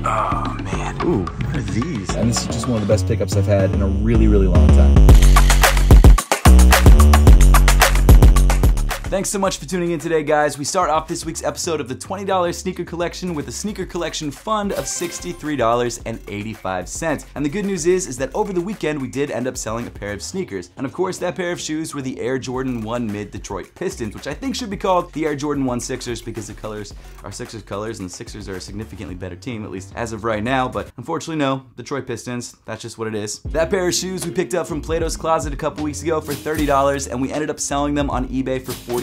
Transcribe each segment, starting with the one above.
Oh man. Ooh, what are these? And this is just one of the best pickups I've had in a really, really long time. Thanks so much for tuning in today, guys. We start off this week's episode of the $20 sneaker collection with a sneaker collection fund of $63.85. And the good news is that over the weekend, we did end up selling a pair of sneakers. And of course, that pair of shoes were the Air Jordan 1 Mid Detroit Pistons, which I think should be called the Air Jordan 1 Sixers because the colors are Sixers colors, and the Sixers are a significantly better team, at least as of right now. But unfortunately, no, Detroit Pistons, that's just what it is. That pair of shoes we picked up from Plato's Closet a couple weeks ago for $30, and we ended up selling them on eBay for $42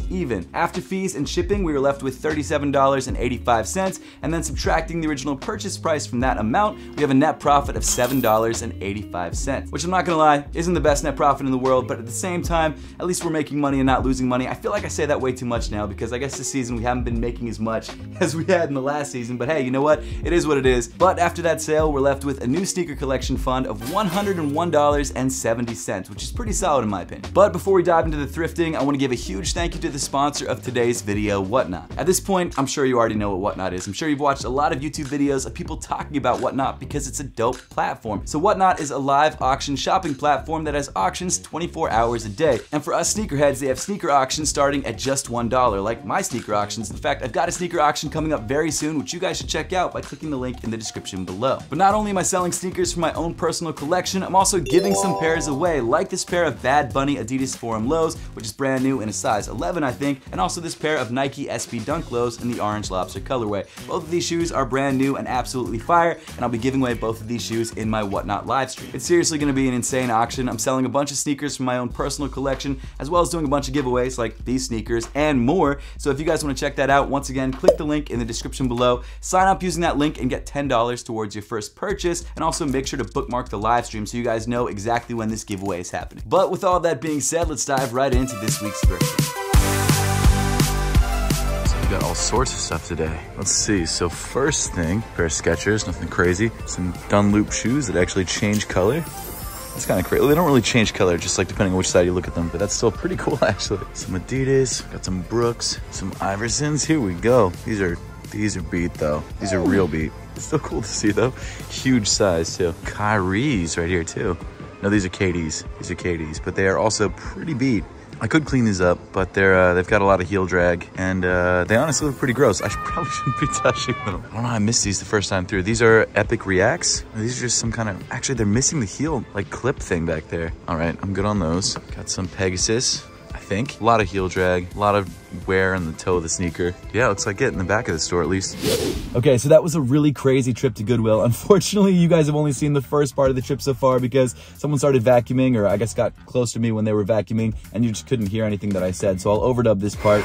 even. After fees and shipping, we were left with $37.85, and then subtracting the original purchase price from that amount, we have a net profit of $7.85, which I'm not gonna lie, isn't the best net profit in the world, but at the same time, at least we're making money and not losing money. I feel like I say that way too much now because I guess this season we haven't been making as much as we had in the last season, but hey, you know what? It is what it is. But after that sale, we're left with a new sneaker collection fund of $101.70, which is pretty solid in my opinion. But before we dive into the thrifting, I want to give a huge thank you to the sponsor of today's video, Whatnot. At this point, I'm sure you already know what Whatnot is. I'm sure you've watched a lot of YouTube videos of people talking about Whatnot because it's a dope platform. So Whatnot is a live auction shopping platform that has auctions 24 hours a day. And for us sneakerheads, they have sneaker auctions starting at just $1, like my sneaker auctions. In fact, I've got a sneaker auction coming up very soon, which you guys should check out by clicking the link in the description below. But not only am I selling sneakers for my own personal collection, I'm also giving some pairs away, like this pair of Bad Bunny Adidas Forum Lows, which is brand new in a size 11, I think, and also this pair of Nike SB Dunk Lows in the Orange Lobster colorway. Both of these shoes are brand new and absolutely fire, and I'll be giving away both of these shoes in my Whatnot live stream. It's seriously gonna be an insane auction. I'm selling a bunch of sneakers from my own personal collection, as well as doing a bunch of giveaways like these sneakers and more. So if you guys wanna check that out, once again, click the link in the description below, sign up using that link and get $10 towards your first purchase, and also make sure to bookmark the live stream so you guys know exactly when this giveaway is happening. But with all that being said, let's dive right into this week's thrifting. We got all sorts of stuff today. Let's see, so first thing, pair of Skechers, nothing crazy. Some Dunloop shoes that actually change color. That's kind of crazy. They don't really change color, just like depending on which side you look at them, but that's still pretty cool actually. Some Adidas, got some Brooks, some Iversons, here we go. These are beat though. These are real beat. It's still cool to see though. Huge size too. Kyrie's right here too. No, these are KDs. These are KDs, but they are also pretty beat. I could clean these up, but they've got a lot of heel drag, and they honestly look pretty gross. I probably shouldn't be touching them. I don't know how I missed these the first time through. These are Epic Reacts. These are just some kind of, actually they're missing the heel like clip thing back there. All right, I'm good on those. Got some Pegasus, I think. A lot of heel drag, a lot of wear in the toe of the sneaker. Yeah, looks like it in the back of the store at least. Okay, so that was a really crazy trip to Goodwill. Unfortunately, you guys have only seen the first part of the trip so far because someone started vacuuming, or I guess got close to me when they were vacuuming, and you just couldn't hear anything that I said, so I'll overdub this part.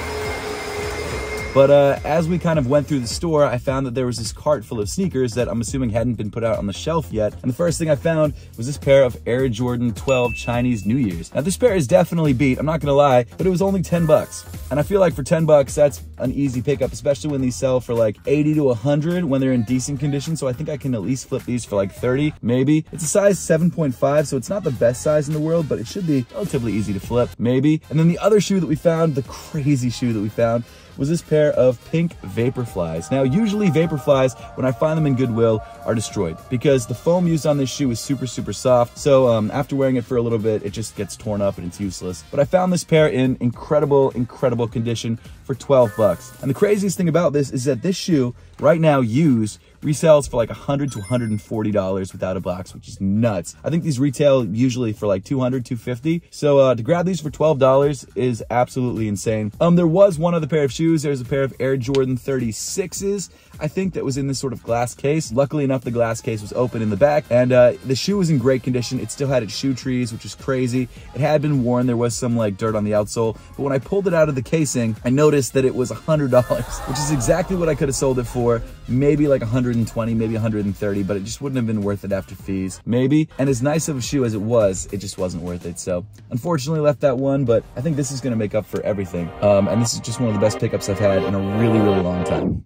But as we kind of went through the store, I found that there was this cart full of sneakers that I'm assuming hadn't been put out on the shelf yet. And the first thing I found was this pair of Air Jordan 12 Chinese New Year's. Now this pair is definitely beat, I'm not gonna lie, but it was only 10 bucks. And I feel like for 10 bucks, that's an easy pickup, especially when these sell for like 80 to 100 when they're in decent condition. So I think I can at least flip these for like 30, maybe. It's a size 7.5, so it's not the best size in the world, but it should be relatively easy to flip, maybe. And then the other shoe that we found, the crazy shoe that we found, was this pair of pink Vaporflies. Now, usually Vaporflies, when I find them in Goodwill, are destroyed because the foam used on this shoe is super, super soft. So after wearing it for a little bit, it just gets torn up and it's useless. But I found this pair in incredible, incredible condition for 12 bucks. And the craziest thing about this is that this shoe, right now used, resells for like $100 to $140 without a box, which is nuts. I think these retail usually for like $200, $250. So to grab these for $12 is absolutely insane. There was one other pair of shoes. There's a pair of Air Jordan 36s, I think, that was in this sort of glass case. Luckily enough, the glass case was open in the back, and the shoe was in great condition. It still had its shoe trees, which is crazy. It had been worn. There was some like dirt on the outsole, but when I pulled it out of the casing, I noticed that it was $100, which is exactly what I could have sold it for. Maybe like 120, maybe 130, but it just wouldn't have been worth it after fees, maybe. And as nice of a shoe as it just wasn't worth it. So unfortunately left that one, but I think this is gonna make up for everything. And this is just one of the best pickups I've had in a really, really long time.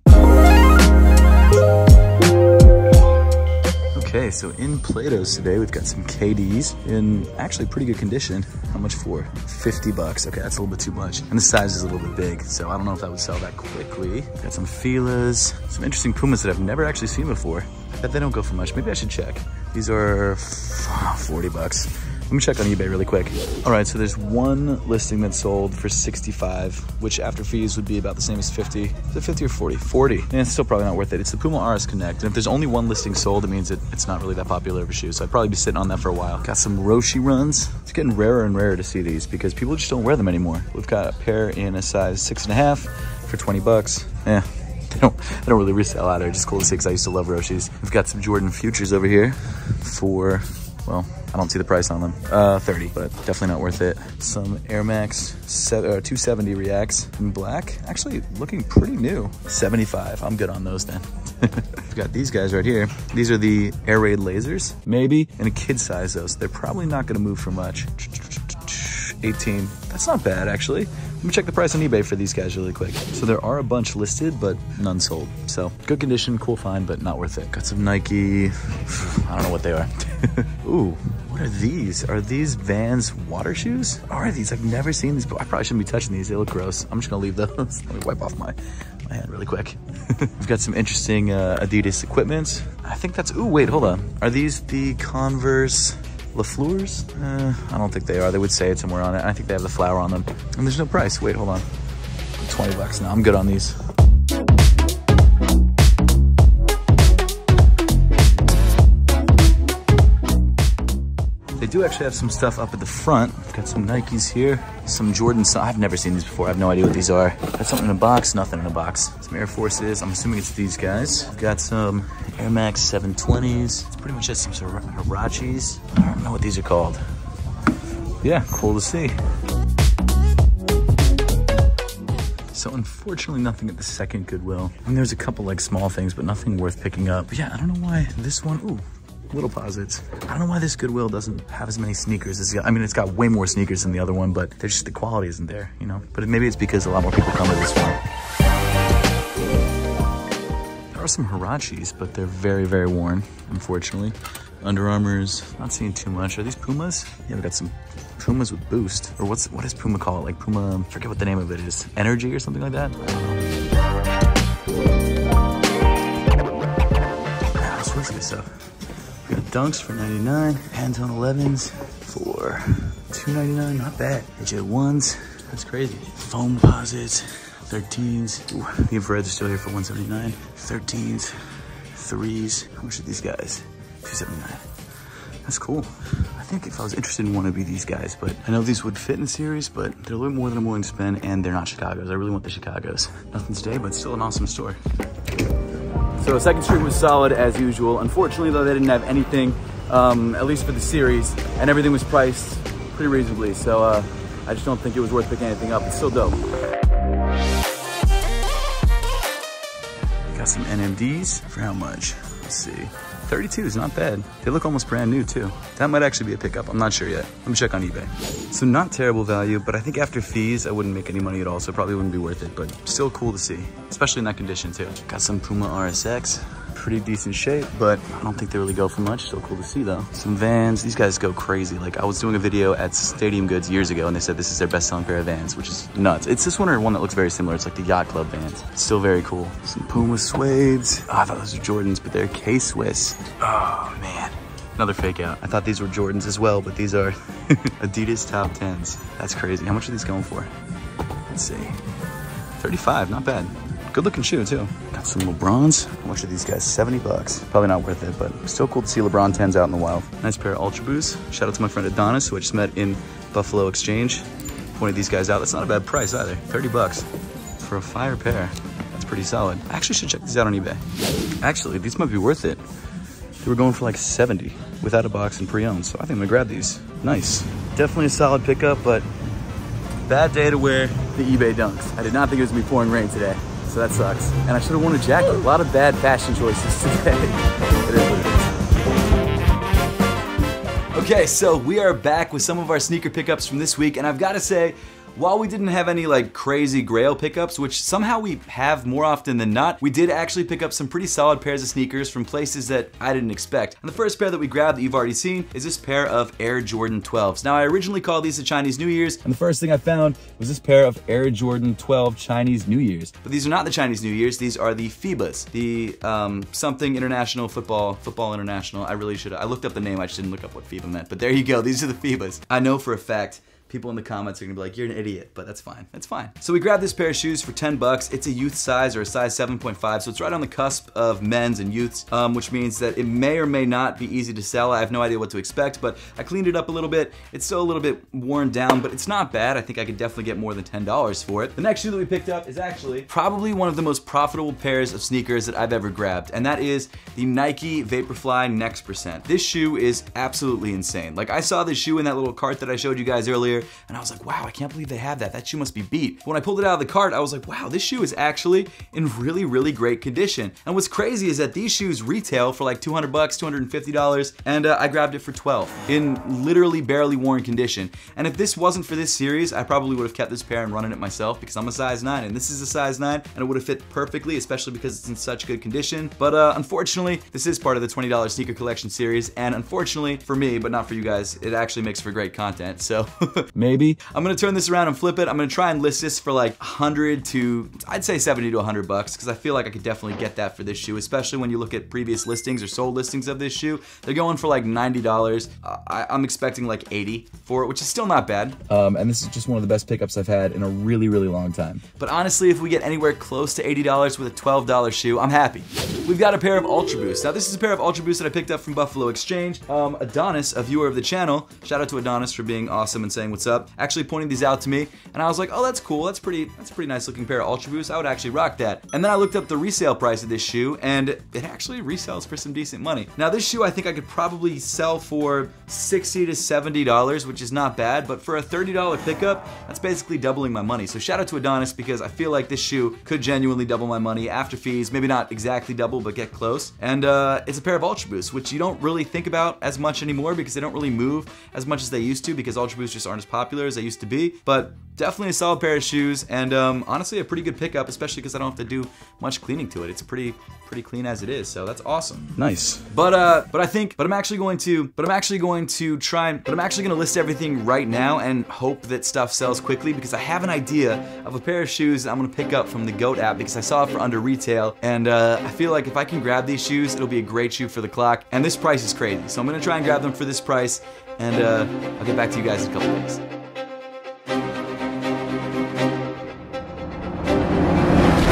Okay, so in Plato's today, we've got some KDs in actually pretty good condition. How much for? 50 bucks. Okay, that's a little bit too much. And the size is a little bit big, so I don't know if that would sell that quickly. Got some Filas, some interesting Pumas that I've never actually seen before. I bet they don't go for much. Maybe I should check. These are 40 bucks. Let me check on eBay really quick. All right, so there's one listing that's sold for 65, which after fees would be about the same as 50. Is it 50 or 40? 40. And it's still probably not worth it. It's the Puma RS Connect. And if there's only one listing sold, it means it's not really that popular of a shoe. So I'd probably be sitting on that for a while. Got some Roshi runs. It's getting rarer and rarer to see these because people just don't wear them anymore. We've got a pair in a size 6.5 for 20 bucks. Yeah. They don't really resell out. They're just cool to see because I used to love Roshis. We've got some Jordan Futures over here for, well, I don't see the price on them. 30, but definitely not worth it. Some Air Max 270 Reacts in black. Actually looking pretty new. 75, I'm good on those then. We've got these guys right here. These are the Air Raid lasers, maybe in a kid size though, so they're probably not gonna move for much. 18, that's not bad actually. Let me check the price on eBay for these guys really quick. So there are a bunch listed, but none sold. So good condition, cool find, but not worth it. Got some Nike, I don't know what they are. Ooh, what are these? Are these Vans water shoes? Or are these? I've never seen these, but I probably shouldn't be touching these. They look gross. I'm just gonna leave those. Let me wipe off my hand really quick. We've got some interesting Adidas equipment. I think that's, ooh, wait, hold on. Are these the Converse LaFleurs? I don't think they are. They would say it somewhere on it. I think they have the flower on them. And there's no price. Wait, hold on. 20 bucks now. I'm good on these. They do actually have some stuff up at the front. Got some Nikes here, some Jordans. I've never seen these before. I have no idea what these are. Got something in a box, nothing in a box. Some Air Forces. I'm assuming it's these guys. We've got some Air Max 720s. It's pretty much just some sort of Hirachis. I don't know what these are called. Yeah, cool to see. So unfortunately, nothing at the second Goodwill. I mean, there's a couple like small things, but nothing worth picking up. But yeah, I don't know why this one, ooh, little posits. I don't know why this Goodwill doesn't have as many sneakers as I mean, it's got way more sneakers than the other one, but there's just the quality isn't there, you know? But maybe it's because a lot more people come to this one. There are some Hirachis, but they're very, very worn, unfortunately. Under Armour's, not seeing too much. Are these Pumas? Yeah, we got some Pumas with Boost. Or what does Puma call it? Like Puma, I forget what the name of it is. Energy or something like that? What's this stuff? We got Dunks for 99, Pantone 11s for $2.99, not bad. AJ 1s, that's crazy. Foam posits, 13s. Ooh, the infrareds are still here for $179. 13s, 3s. How much are these guys? $279. That's cool. I think if I was interested in one, it'd be these guys, but I know these would fit in the series, but they're a little bit more than I'm willing to spend, and they're not Chicago's. I really want the Chicago's. Nothing today, but still an awesome store. So second street was solid as usual. Unfortunately though, they didn't have anything, at least for the series, and everything was priced pretty reasonably. So I just don't think it was worth picking anything up. It's still dope. Got some NMDs for how much? Let's see. 32 is not bad. They look almost brand new too. That might actually be a pickup. I'm not sure yet. Let me check on eBay. So not terrible value, but I think after fees, I wouldn't make any money at all, so it probably wouldn't be worth it, but still cool to see, especially in that condition too. Got some Puma RSX. Pretty decent shape, but I don't think they really go for much. Still cool to see though. Some Vans, these guys go crazy. Like I was doing a video at Stadium Goods years ago and they said this is their best selling pair of Vans, which is nuts. It's this one or one that looks very similar. It's like the Yacht Club Vans. It's still very cool. Some Puma suedes. Oh, I thought those were Jordans, but they're K-Swiss. Oh man, another fake out. I thought these were Jordans as well, but these are Adidas Top 10s. That's crazy. How much are these going for? Let's see. 35, not bad. Good looking shoe too. Got some LeBrons. How much are these guys? 70 bucks. Probably not worth it, but still cool to see LeBron 10s out in the wild. Nice pair of Ultra Boosts. Shout out to my friend Adonis, who I just met in Buffalo Exchange. Pointed these guys out. That's not a bad price either. 30 bucks for a fire pair. That's pretty solid. I actually should check these out on eBay. Actually, these might be worth it. They were going for like 70 without a box and pre-owned, so I think I'm gonna grab these. Nice. Definitely a solid pickup, but bad day to wear the eBay Dunks. I did not think it was gonna be pouring rain today. So that sucks. And I should have worn a jacket. A lot of bad fashion choices today. It is what it is. Okay, so we are back with some of our sneaker pickups from this week, and I've got to say, while we didn't have any like crazy grail pickups, which somehow we have more often than not, we did actually pick up some pretty solid pairs of sneakers from places that I didn't expect. And the first pair that we grabbed that you've already seen is this pair of Air Jordan 12s. Now I originally called these the Chinese New Year's, and the first thing I found was this pair of Air Jordan 12 Chinese New Year's. But these are not the Chinese New Year's, these are the FIBAs, the something international football international. I looked up the name, I just didn't look up what FIBA meant, but there you go, these are the FIBAs. I know for a fact people in the comments are gonna be like, you're an idiot, but that's fine, that's fine. So we grabbed this pair of shoes for 10 bucks. It's a youth size, or a size 7.5, so it's right on the cusp of men's and youths, which means that it may or may not be easy to sell. I have no idea what to expect, but I cleaned it up a little bit. It's still a little bit worn down, but it's not bad. I think I could definitely get more than $10 for it. The next shoe that we picked up is actually probably one of the most profitable pairs of sneakers that I've ever grabbed, and that is the Nike Vaporfly Next Percent. This shoe is absolutely insane. Like, I saw this shoe in that little cart that I showed you guys earlier, and I was like, wow, I can't believe they have that. That shoe must be beat. When I pulled it out of the cart, I was like, wow, this shoe is actually in really, really great condition. And what's crazy is that these shoes retail for like 200 bucks, $250, and I grabbed it for 12 in literally barely worn condition. And if this wasn't for this series, I probably would have kept this pair and running it myself, because I'm a size 9 and this is a size 9, and it would have fit perfectly, especially because it's in such good condition. But unfortunately, this is part of the $20 sneaker collection series, and unfortunately for me, but not for you guys, it actually makes for great content, so maybe. I'm gonna turn this around and flip it. I'm gonna try and list this for like 100 to, I'd say 70 to 100 bucks, because I feel like I could definitely get that for this shoe, especially when you look at previous listings or sold listings of this shoe. They're going for like $90. I'm expecting like 80 for it, which is still not bad. And this is just one of the best pickups I've had in a really, really long time. But honestly, if we get anywhere close to $80 with a $12 shoe, I'm happy. We've got a pair of Ultra Boosts. Now this is a pair of Ultra Boosts that I picked up from Buffalo Exchange. Adonis, a viewer of the channel, shout out to Adonis for being awesome and saying what's up, actually pointed these out to me, and I was like, oh, that's cool, that's a pretty nice looking pair of Ultra Boosts. I would actually rock that. And then I looked up the resale price of this shoe, and it actually resells for some decent money. Now this shoe I think I could probably sell for $60 to $70, which is not bad, but for a $30 pickup, that's basically doubling my money. So shout out to Adonis, because I feel like this shoe could genuinely double my money after fees, maybe not exactly double, but get close. And it's a pair of Ultra Boosts, which you don't really think about as much anymore, because they don't really move as much as they used to, because Ultra Boosts just aren't as popular as they used to be. But definitely a solid pair of shoes, and honestly a pretty good pickup, especially because I don't have to do much cleaning to it. It's pretty clean as it is, so that's awesome. Nice. But I'm actually going to list everything right now and hope that stuff sells quickly, because I have an idea of a pair of shoes that I'm gonna pick up from the GOAT app, because I saw it for under retail, and I feel like if I can grab these shoes, it'll be a great shoe for the clock, and this price is crazy. So I'm gonna try and grab them for this price, and I'll get back to you guys in a couple days.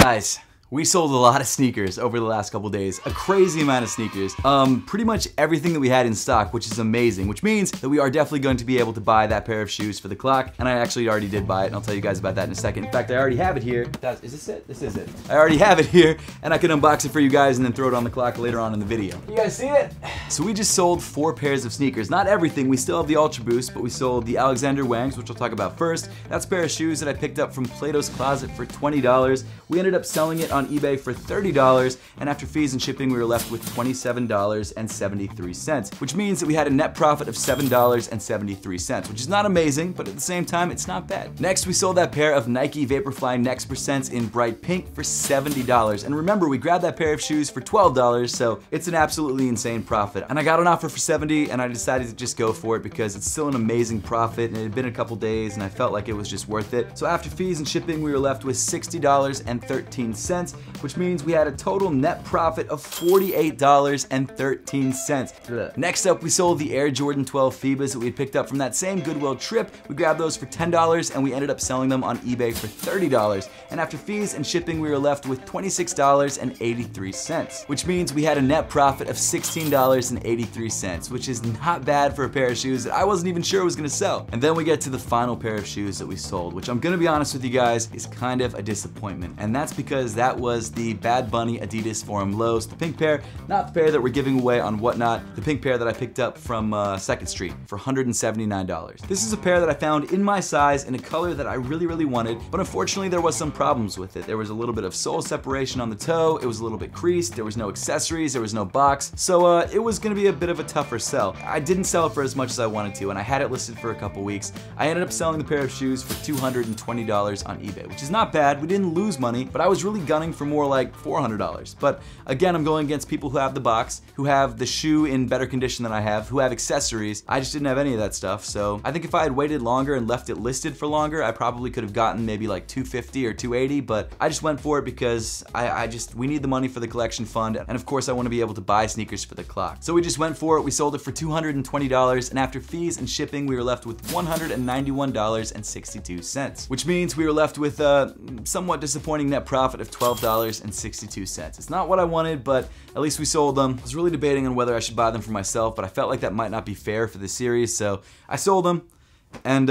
Guys, we sold a lot of sneakers over the last couple days, a crazy amount of sneakers. Pretty much everything that we had in stock, which is amazing, which means that we are definitely going to be able to buy that pair of shoes for the clock, and I actually already did buy it, and I'll tell you guys about that in a second. In fact, I already have it here. Is this it? This is it. I already have it here, and I can unbox it for you guys and then throw it on the clock later on in the video. You guys see it? So we just sold 4 pairs of sneakers. Not everything, we still have the Ultra Boost, but we sold the Alexander Wangs, which we'll talk about first. That's a pair of shoes that I picked up from Plato's Closet for $20. We ended up selling it on eBay for $30, and after fees and shipping we were left with $27.73, which means that we had a net profit of $7.73, which is not amazing, but at the same time it's not bad. Next, we sold that pair of Nike Vaporfly Next Percents in bright pink for $70, and remember, we grabbed that pair of shoes for $12, so it's an absolutely insane profit. And I got an offer for $70, and I decided to just go for it because it's still an amazing profit, and it had been a couple days and I felt like it was just worth it. So after fees and shipping we were left with $60.13, which means we had a total net profit of $48.13. Next up, we sold the Air Jordan 12 FIBAs that we had picked up from that same Goodwill trip. We grabbed those for $10, and we ended up selling them on eBay for $30. And after fees and shipping, we were left with $26.83, which means we had a net profit of $16.83, which is not bad for a pair of shoes that I wasn't even sure was gonna sell. And then we get to the final pair of shoes that we sold, which I'm gonna be honest with you guys, is kind of a disappointment. And that's because that that was the Bad Bunny Adidas Forum Lows, the pink pair, not the pair that we're giving away on Whatnot, the pink pair that I picked up from 2nd Street for $179. This is a pair that I found in my size in a color that I really wanted, but unfortunately there was some problems with it. There was a little bit of sole separation on the toe, it was a little bit creased, there was no accessories, there was no box, so it was gonna be a bit of a tougher sell. I didn't sell it for as much as I wanted to, and I had it listed for a couple weeks. I ended up selling the pair of shoes for $220 on eBay, which is not bad. We didn't lose money, but I was really gunning for more like $400. But again, I'm going against people who have the box, who have the shoe in better condition than I have, who have accessories. I just didn't have any of that stuff, so I think if I had waited longer and left it listed for longer, I probably could have gotten maybe like $250 or $280, but I just went for it because we need the money for the collection fund, and of course I want to be able to buy sneakers for the clock. So we just went for it, we sold it for $220, and after fees and shipping, we were left with $191.62, which means we were left with a somewhat disappointing net profit of $12.62. It's not what I wanted, but at least we sold them. I was really debating on whether I should buy them for myself, but I felt like that might not be fair for the series, so I sold them. And,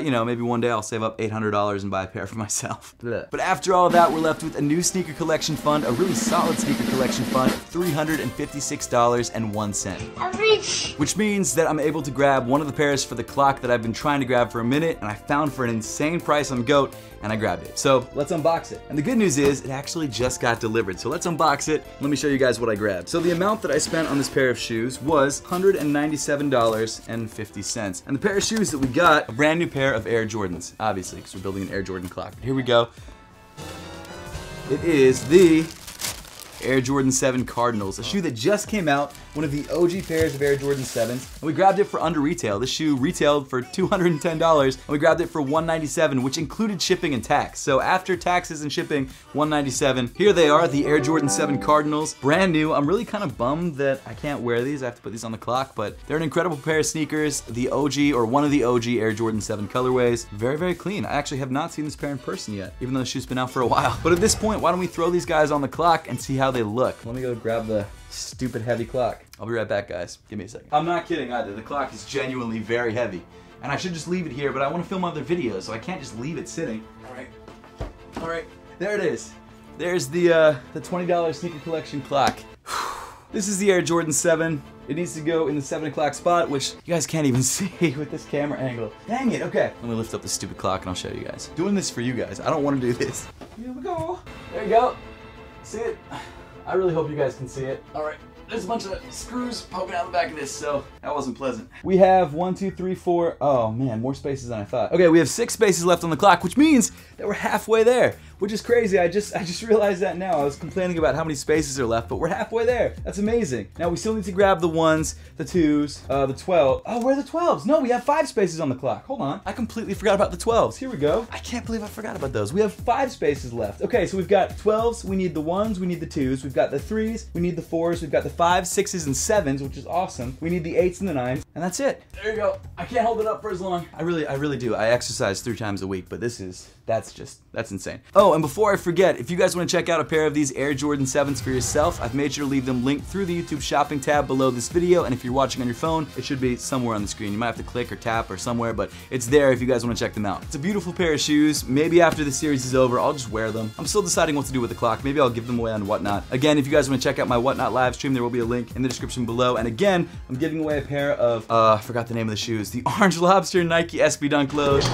you know, maybe one day I'll save up $800 and buy a pair for myself. But after all that, we're left with a new sneaker collection fund, a really solid sneaker collection fund, $356.01. Which means that I'm able to grab one of the pairs for the clock that I've been trying to grab for a minute, and I found for an insane price on GOAT, and I grabbed it. So let's unbox it. And the good news is, it actually just got delivered. So let's unbox it. Let me show you guys what I grabbed. So the amount that I spent on this pair of shoes was $197.50. And the pair of shoes that we got, a brand new pair of Air Jordans, obviously, because we're building an Air Jordan clock. Here we go. It is the Air Jordan 7 Cardinals, a shoe that just came out, one of the OG pairs of Air Jordan 7s, and we grabbed it for under retail. This shoe retailed for $210, and we grabbed it for $197, which included shipping and tax. So after taxes and shipping, $197. Here they are, the Air Jordan 7 Cardinals, brand new. I'm really kind of bummed that I can't wear these. I have to put these on the clock, but they're an incredible pair of sneakers, the OG, or one of the OG Air Jordan 7 colorways. Very clean. I actually have not seen this pair in person yet, even though the shoe's been out for a while. But at this point, why don't we throw these guys on the clock and see how they look. Let me go grab the stupid heavy clock. I'll be right back, guys. Give me a second. I'm not kidding either. The clock is genuinely very heavy. And I should just leave it here, but I want to film other videos, so I can't just leave it sitting. All right. There it is. There's the $20 sneaker collection clock. This is the Air Jordan 7. It needs to go in the 7 o'clock spot, which you guys can't even see with this camera angle. Dang it, okay. Let me lift up the stupid clock and I'll show you guys. Doing this for you guys. I don't want to do this. Here we go. There you go. See it? I really hope you guys can see it. All right, there's a bunch of screws poking out the back of this, so that wasn't pleasant. We have 1, 2, 3, 4, oh man, more spaces than I thought. Okay, we have 6 spaces left on the clock, which means that we're halfway there, which is crazy. I just realized that now. I was complaining about how many spaces are left, but we're halfway there. That's amazing. Now we still need to grab the 1s, the 2s, the 12. Oh, where are the 12s? No, we have 5 spaces on the clock. Hold on. I completely forgot about the 12s. Here we go. I can't believe I forgot about those. We have 5 spaces left. Okay, so we've got 12s, we need the 1s, we need the 2s, we've got the 3s, we need the 4s, we've got the 5s, 6s, and 7s, which is awesome. We need the 8s and the 9s, and that's it. There you go. I can't hold it up for as long. I really do. I exercise 3 times a week, but that's insane. Oh, and before I forget, if you guys want to check out a pair of these Air Jordan 7s for yourself, I've made sure to leave them linked through the YouTube shopping tab below this video, and if you're watching on your phone, it should be somewhere on the screen. You might have to click or tap or somewhere, but it's there if you guys want to check them out. It's a beautiful pair of shoes. Maybe after the series is over, I'll just wear them. I'm still deciding what to do with the clock. Maybe I'll give them away on Whatnot. Again, if you guys want to check out my Whatnot live stream, there will be a link in the description below. And again, I'm giving away a pair of, I forgot the name of the shoes, the Orange Lobster Nike SB Dunk lows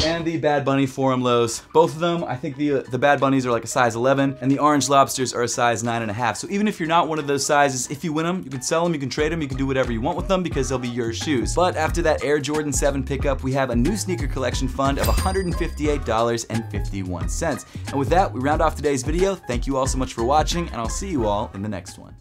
and the Bad Bunny Forum lows. Both of them, I think the Bad Bunnies are like a size 11 and the Orange Lobsters are a size 9.5. So even if you're not one of those sizes, if you win them, you can sell them, you can trade them, you can do whatever you want with them because they'll be your shoes. But after that Air Jordan 7 pickup, we have a new sneaker collection fund of $158.51. And with that, we round off today's video. Thank you all so much for watching, and I'll see you all in the next one.